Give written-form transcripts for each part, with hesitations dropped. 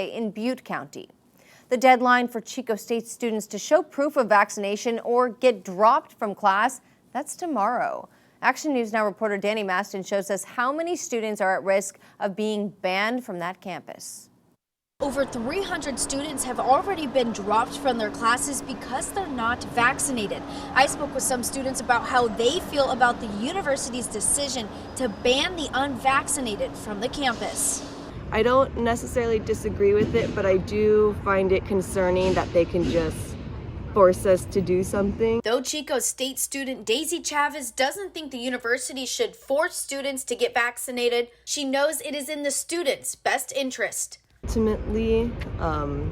in Butte County. The deadline for Chico State students to show proof of vaccination or get dropped from class, that's tomorrow. Action News Now reporter Danny Maston shows us how many students are at risk of being banned from that campus. Over 300 students have already been dropped from their classes because they're not vaccinated. I spoke with some students about how they feel about the university's decision to ban the unvaccinated from the campus. I don't necessarily disagree with it, but I do find it concerning that they can just force us to do something. Though Chico State student Daisy Chavez doesn't think the university should force students to get vaccinated, she knows it is in the students' best interest. Ultimately,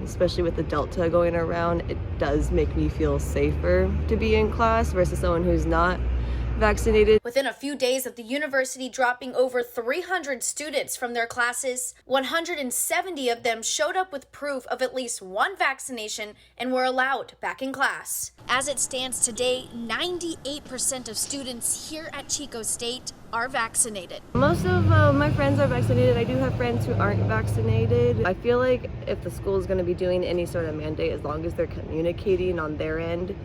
especially with the Delta going around, it does make me feel safer to be in class versus someone who's not vaccinated. Within a few days of the university dropping over 300 students from their classes, 170 of them showed up with proof of at least one vaccination and were allowed back in class. As it stands today, 98% of students here at Chico State are vaccinated. Most of my friends are vaccinated. I do have friends who aren't vaccinated. I feel like if the school is going to be doing any sort of mandate, as long as they're communicating on their end,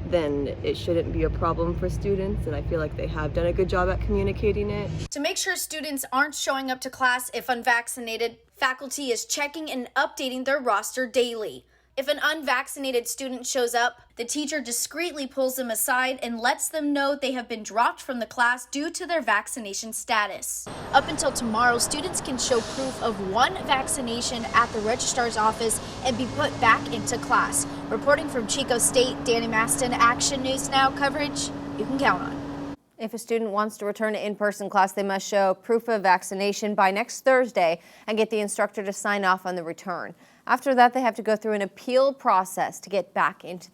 then it shouldn't be a problem for students, and I feel like they have done a good job at communicating it. To make sure students aren't showing up to class if unvaccinated, faculty is checking and updating their roster daily. If an unvaccinated student shows up, the teacher discreetly pulls them aside and lets them know they have been dropped from the class due to their vaccination status. Up until tomorrow, students can show proof of one vaccination at the registrar's office and be put back into class. Reporting from Chico State, Danny Maston, Action News Now coverage you can count on. If a student wants to return to in-person class, they must show proof of vaccination by next Thursday and get the instructor to sign off on the return. After that, they have to go through an appeal process to get back into